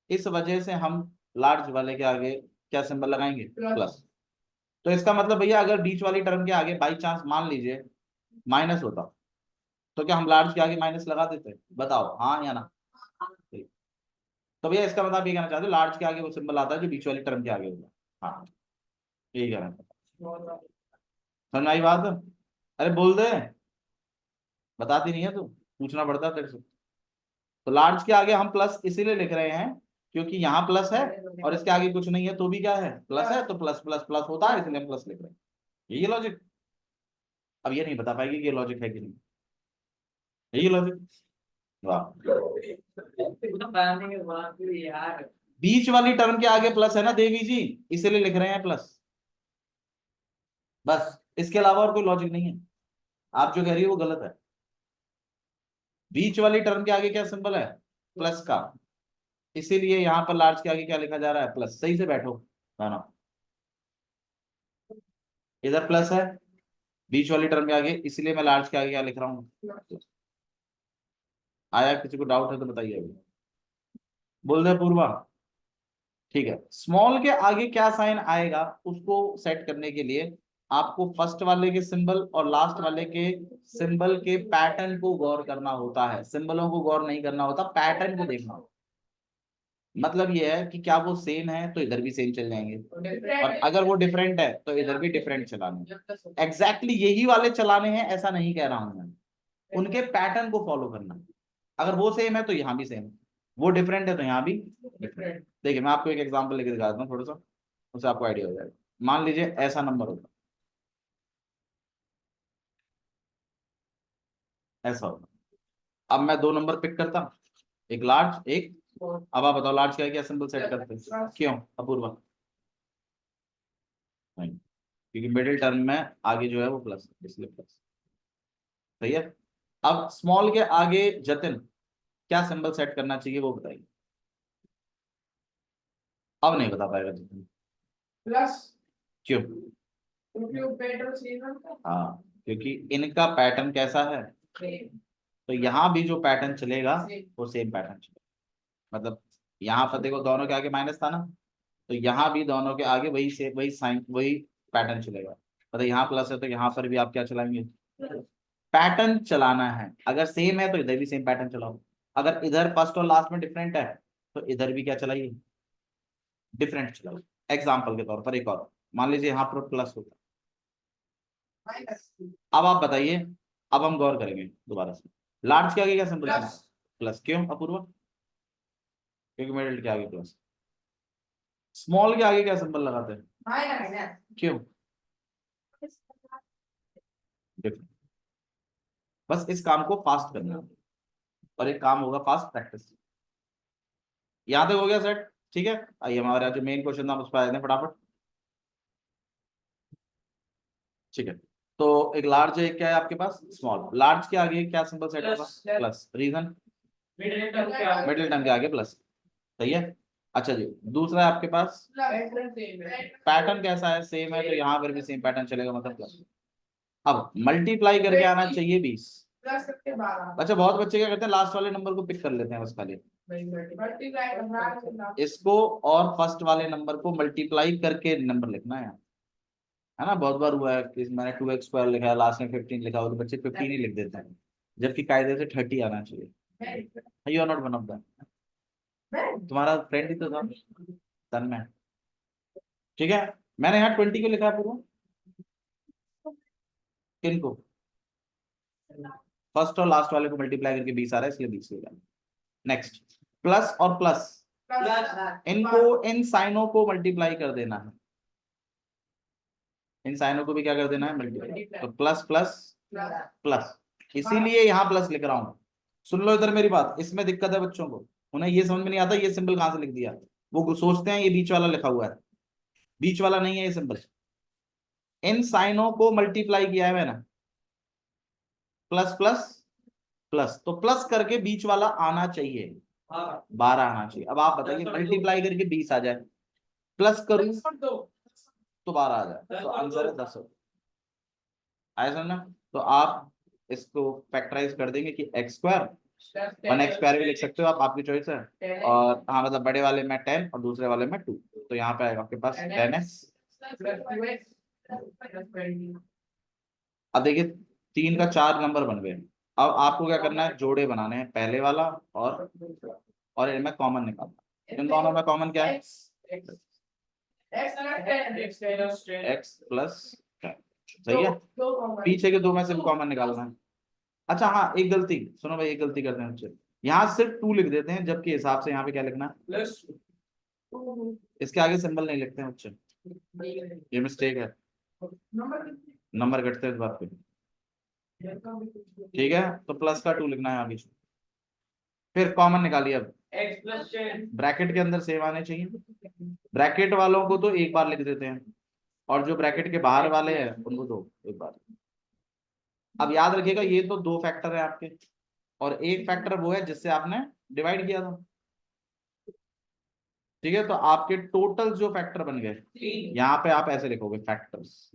इस वजह से हम लार्ज वाले के आगे क्या सिंबल लगाएंगे, प्लस। तो इसका मतलब भैया अगर बीच वाली टर्म के आगे बाई चांस मान लीजिए माइनस होता, तो क्या हम लार्ज के आगे माइनस लगा देते, बताओ हाँ या ना। तो भैया इसका मतलब ये कहना चाहते हो लार्ज के आगे वो सिंबल आता है जो बीच वाली टर्म के आगे होगा, हाँ यही कहना है। समझ आई बात, अरे बोल दे, बताती नहीं है तू, पूछना पड़ता है तेरे से। तो लार्ज के आगे हम प्लस इसीलिए लिख रहे हैं क्योंकि यहाँ प्लस है और इसके आगे कुछ नहीं है तो भी क्या है प्लस है, तो प्लस प्लस प्लस होता है इसलिए हम प्लस लिख रहे हैं, यही लॉजिक। अब ये नहीं बता पाएगी कि ये लॉजिक है कि नहीं, यही लॉजिक। वाह, बीच वाली टर्म के आगे प्लस है ना देवी जी, इसीलिए लिख रहे हैं प्लस, बस इसके अलावा और कोई लॉजिक नहीं है। आप जो कह रही हो वो गलत है। बीच वाली टर्म के आगे क्या सिंबल है, प्लस का, इसीलिए यहाँ पर लार्ज के आगे क्या लिखा जा रहा है, प्लस। सही से बैठो ना, इधर प्लस है बीच वाली टर्म के आगे, इसलिए मैं लार्ज के आगे क्या लिख रहा हूँ। आया किसी को डाउट है तो बताइए अभी, बोल दे पूर्वा। ठीक है, स्मॉल के आगे क्या साइन आएगा उसको सेट करने के लिए आपको फर्स्ट वाले के सिंबल और लास्ट वाले के सिंबल के पैटर्न को गौर करना होता है, सिंबलों को गौर नहीं करना होता, पैटर्न को देखना होता। मतलब ये है कि क्या वो सेम है तो इधर भी सेम चल जाएंगे, और अगर वो डिफरेंट है तो इधर भी डिफरेंट चलाने, एग्जैक्टली यही वाले चलाने हैं ऐसा नहीं कह रहा हूं मैं, उनके पैटर्न को फॉलो करना। अगर वो सेम है तो यहाँ भी सेम, वो डिफरेंट है तो यहाँ भी डिफरेंट। देखिए मैं आपको एक एग्जांपल लेके दिखाता हूँ थोड़ा सा, उससे आपको आइडिया हो जाएगा। मान लीजिए ऐसा नंबर होगा, ऐसा होगा। अब मैं दो नंबर पिक करता हूँ, एक लार्ज एक, अब आप बताओ लार्ज क्या सिंबल सेट करते हैं, क्यों अपूर्वा? नहीं, क्योंकि मिडिल टर्म में आगे जो है वो प्लस, इसलिए प्लस। सही है। अब स्मॉल के आगे जतिन क्या सिंबल सेट करना चाहिए वो बताइए। अब नहीं बता पाएगा जतिन। प्लस। क्यों? हाँ, क्योंकि इनका पैटर्न कैसा है, तो यहाँ भी जो पैटर्न चलेगा वो सेम पैटर्न चलेगा। मतलब यहाँ पर देखो दोनों के आगे माइनस था ना, तो यहाँ भी दोनों के आगे वही से वही साइन वही पैटर्न चलेगा। मतलब यहाँ प्लस है तो यहाँ पर भी आप क्या चलाएंगे, पैटर्न चलाना है। अगर सेम है तो इधर भी सेम पैटर्न चलाओ, अगर इधर फर्स्ट और लास्ट में डिफरेंट है तो इधर भी क्या चलाइए, डिफरेंट चलाओ। एग्जाम्पल के तौर पर एक और, मान लीजिए यहाँ पर प्लस होता है, अब आप बताइए, अब हम गौर करेंगे दोबारा से, लार्ज के आगे क्या सिंबल है, प्लस। क्यों अपूर्वा? क्योंकि मिडिल के आगे प्लस। स्मॉल के आगे क्या सिंबल लगाते हैं, क्यों? डिफरेंट। बस इस काम को फास्ट करना है, और एक काम होगा फास्ट प्रैक्टिस। यहाँ तक हो गया सेट, ठीक है। आइए हमारा जो मेन क्वेश्चन था उस पर आ जाते हैं फटाफट। ठीक है, तो एक लार्ज है, क्या है आपके पास स्मॉल। लार्ज के आगे क्या सिंबल सेट होगा, प्लस। रीजन, मिडिल टर्म के आगे प्लस। सही है। अच्छा जी, दूसरा है आपके पास पैटर्न कैसा है, सेम है तो यहाँ पर भी सेम पैटर्न चलेगा, मतलब प्लस। अब मल्टीप्लाई करके आना चाहिए 20। अच्छा, बहुत बच्चे क्या करते हैं, लास्ट वाले नंबर को पिक कर लेते हैं बस खाली, इसको और फर्स्ट वाले नंबर को मल्टीप्लाई करके नंबर लिखना है ना। बहुत बार हुआ है कि मैंने 2x² लिखा है, लास्ट में 15 लिखा हो तो बच्चे 15 ही लिख देते हैं, जबकि कायदे से 30 आना चाहिए। You are not one of them, तुम्हारा फ्रेंड ही तो था सन में। ठीक है, मैंने यहाँ 20 क्यों लिखा है पूरा, किनको? फर्स्ट और लास्ट वाले को मल्टीप्लाई करके 20 आ रहा है, इसलिए 20 लिखा। नेक्स्ट, प्लस और प्लस, इनको इन साइनों को मल्टीप्लाई कर देना है, इन साइनों को भी क्या कर देना है, मल्टीप्लाई। तो प्लस प्लस प्लस, इसीलिए यहाँ प्लस लिख रहा हूँ। सुन लो इधर मेरी बात, इसमें दिक्कत है बच्चों को, उन्हें ये समझ में नहीं आता ये सिंबल कहाँ से लिख दिया, वो सोचते हैं ये बीच वाला लिखा हुआ है, बीच वाला नहीं है ये सिंबल। इन साइनों को मल्टीप्लाई किया है मैंने, प्लस प्लस प्लस, तो प्लस करके बीच वाला आना चाहिए, 12 आना चाहिए। अब आप बताइए मल्टीप्लाई करके 20 आ जाए, प्लस करूं तो 12 आ जाए, तो आंसर है 10। आया समझना? तो आप इसको फैक्टराइज कर देंगे कि x² 1x² भी लिख सकते हो आप, आपकी चॉइस है। और हाँ मतलब बड़े वाले में 10 और दूसरे वाले में 2, तो यहाँ पे आएगा आपके पास 10x। अब देखिए 3 का 4 नंबर बन गए। अब आपको क्या करना है, जोड़े बनाने हैं, पहले वाला और इनमें कॉमन निकालना। इन दोनों में कॉमन क्या है, x प्लस, सही है। पीछे के दो में से भी कॉमन निकालना है। अच्छा हाँ, एक गलती सुनो भाई, एक गलती करते हैं बच्चे, यहाँ सिर्फ 2 लिख देते हैं, जबकि हिसाब से यहाँ पे क्या लिखना है, इसके आगे सिंबल नहीं लिखते हैं बच्चे, ये मिस्टेक है, नंबर घटते हैं इस बात पे। ठीक है, तो प्लस का 2 लिखना है आगे। फिर कॉमन निकालिए, अब ब्रैकेट के अंदर सेम आने चाहिए। ब्रैकेट वालों को तो एक बार लिख देते हैं, और जो ब्रैकेट के बाहर वाले हैं उनको दो एक बार। अब याद रखिएगा ये तो 2 फैक्टर है आपके, और एक फैक्टर वो है जिससे आपने डिवाइड किया था। ठीक है, तो आपके टोटल जो फैक्टर बन गए, यहाँ पे आप ऐसे लिखोगे फैक्टर्स,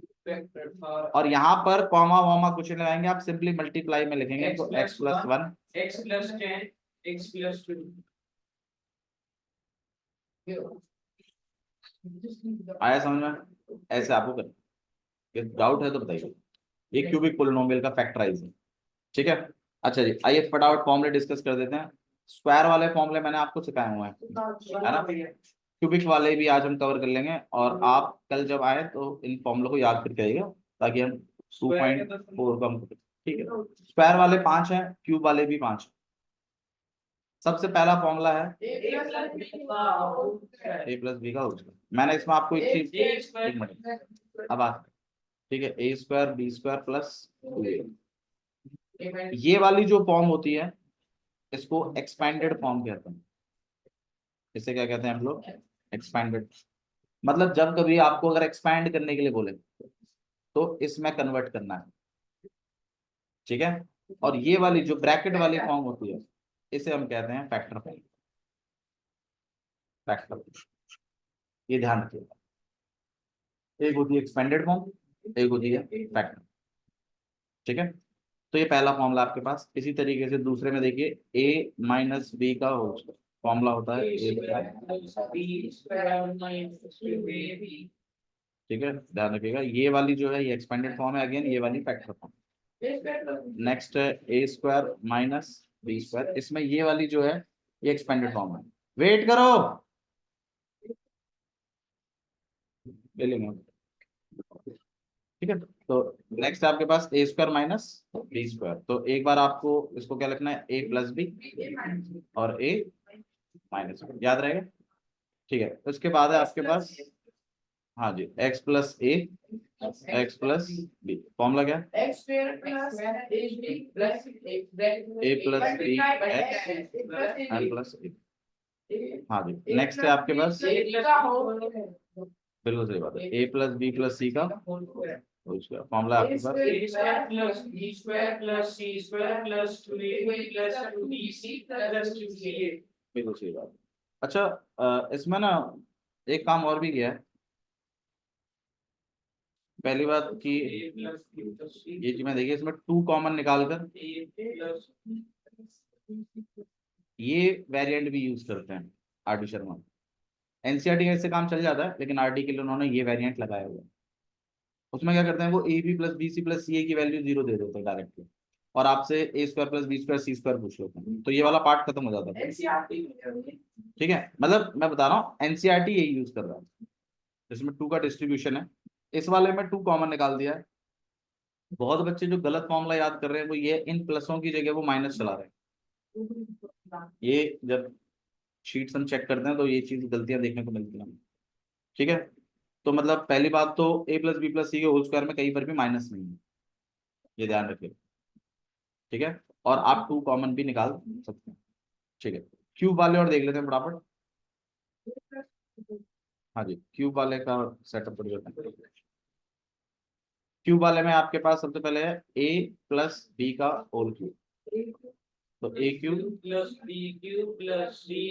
और यहाँ पर कॉमा वॉमा कुछ नहीं लगाएंगे, आप सिंपली मल्टीप्लाई में लिखेंगे, तो x + 1 x + 10 x + 2। आया समझ में? ऐसे आपको करना, डाउट है तो बताइए। ये क्यूबिक पोलिनोमियल का फैक्टराइज है, ठीक है। अच्छा जी, आइए फटाफट फॉर्मूले डिस्कस कर देते हैं। स्क्वायर वाले फॉर्मूले मैंने आपको सिखाए हुए हैं, है ना। क्यूबिक वाले भी आज हम कवर कर लेंगे, और आप कल जब आए तो इन फॉर्मूलों को याद करके आइएगा, ताकि हम 2.4 कम ठीक है, स्क्वायर वाले 5 हैं, क्यूब वाले भी 5। सबसे पहला फॉर्मूला है ए प्लस बी का होल स्क्वायर। मैंने इसमें आपको एक चीज, एक मिनट अब बात, ठीक है, ए स्क्वायर बी स्क्वायर प्लस ये वाली जो फॉर्म होती है इसको एक्सपेंडेड फॉर्म कहते हैं। इसे क्या कहते हैं हम लोग? एक्सपेंडेड। मतलब जब कभी आपको अगर एक्सपैंड करने के लिए बोले तो इसमें कन्वर्ट करना है, ठीक है। और ये वाली जो ब्रैकेट वाली फॉर्म होती है इसे हम कहते हैं फैक्टर फॉर्म। फैक्टर, ये ध्यान रखिएगा, एक होती है एक्सपेंडेड फॉर्म, एक होती है फैक्टर, ठीक है। तो ये पहला फॉर्मूला आपके पास। इसी तरीके से दूसरे में देखिए, ए माइनस बी का होल स्क्वायर फॉर्मूला होता है ठीक है, ध्यान रखिएगा। ये वाली जो है ये एक्सपेंडेड फॉर्म है, अगेन ये वाली फैक्टर फॉर्म। नेक्स्ट है ए स्क्वायर माइनस बी स्क्वायर, इसमें ये वाली जो है ये एक्सपेंडेड फॉर्म है। वेट करो, ले लेंगे, ठीक है। तो नेक्स्ट है आपके पास ए स्क्वायर माइनस बी स्क्वायर। तो एक बार आपको इसको क्या लिखना है, ए प्लस बी और ए माइनस बी, याद रहेगा, ठीक है। उसके बाद है आपके पास, हाँ जी, X plus A X plus B, formula क्या है? A plus B X N plus A. हाँ जी, नेक्स्ट है आपके पास, बिल्कुल सही बात है, ए प्लस बी प्लस सी का फॉर्मूला आपके पास बिल्कुल सही बात है। अच्छा, इसमें ना एक काम और भी किया है। पहली बात कि ये चीज में देखिए, इसमें 2 कॉमन निकालकर ये वेरिएंट भी यूज करते हैं आरडी शर्मा। एनसीईआरटी का इससे काम चल जाता है, लेकिन आरडी के लिए उन्होंने ये वेरिएंट लगाया हुआ है। उसमें क्या करते हैं, वो A B plus B C plus C A की वैल्यू 0 दे देते हैं डायरेक्टली, और आपसे A square plus B square C square पूछ लेते हैं, तो ये वाला पार्ट खत्म हो जाता है। ठीक है, मतलब मैं बता रहा हूँ एनसीईआरटी यही यूज कर रहा है। इसमें 2 का डिस्ट्रीब्यूशन है, इस वाले में 2 कॉमन निकाल दिया है। बहुत बच्चे जो गलत फॉर्मूला याद कर रहे हैं वो ये इन प्लसों की जगह वो माइनस चला रहे हैं। ये जब शीट्स हम चेक करते हैं तो ये चीज गलतियां देखने को मिलती हैं, ठीक है। तो मतलब पहली बात तो ए प्लस बी प्लस सी के होल स्क्वायर में कहीं पर भी माइनस नहीं है, ये ध्यान रखिए, ठीक है। और आप 2 कॉमन भी निकाल सकते हैं, ठीक है। क्यूब वाले और देख लेते हैं फटाफट। हाँ जी, क्यूब वाले का सेटअप कर लेते हैं। क्यूब वाले में आपके पास सबसे पहले है ए प्लस बी का होल क्यूब। तो A cube plus B cube plus C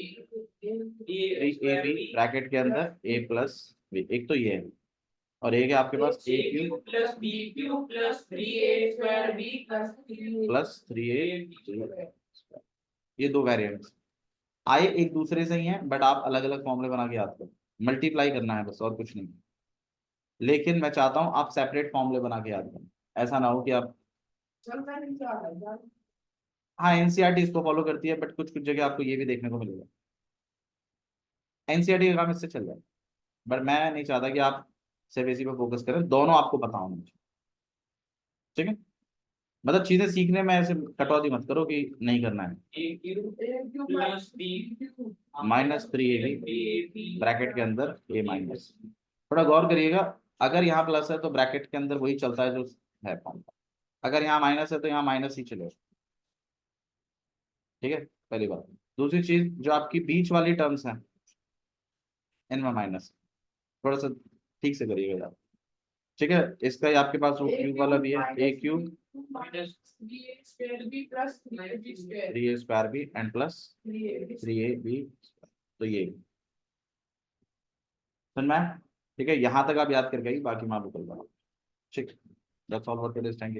A B bracket के अंदर ए प्लस बी, एक तो ये है। और एक है आपके पास A cube plus B cube plus 3a square B plus 3a, ये 2 वेरिएंट्स आए एक दूसरे से ही हैं, बट आप अलग अलग फॉर्मूले बना के याद करो। मल्टीप्लाई करना है बस, और कुछ नहीं। लेकिन मैं चाहता हूं आप सेपरेट फॉर्मूले बना के याद करें, ऐसा ना हो कि आप, हाँ एनसीईआरटी इसको फॉलो करती है, बट कुछ कुछ जगह आपको ये भी देखने को मिलेगा। एनसीईआरटी का काम इससे चल जाए, बट मैं नहीं चाहता कि आप सिर्फ इसी पे फोकस करें, दोनों आपको पता होना चाहिए, ठीक है। मतलब चीजें सीखने में ऐसे कटौती मत करो कि नहीं करना है। -3ab ब्रैकेट के अंदर ए माइनस, थोड़ा गौर करिएगा, अगर यहाँ प्लस है तो ब्रैकेट के अंदर वही चलता है जो है फॉर्म, अगर यहाँ माइनस है तो यहाँ माइनस ही चलेगा, ठीक है, पहली बात। दूसरी चीज, जो आपकी बीच वाली टर्म्स हैं इनमें माइनस, थोड़ा सा ठीक से करिएगा आप, ठीक है। इसका ही आपके पास वो क्यूब वाला भी है, A cube 3a square B and plus 3ab, तो ये सुन में, ठीक है। यहाँ तक आप याद करके आइए, बाकी मैं आपको कल बताऊँ, ठीक। That's all for today, thank you.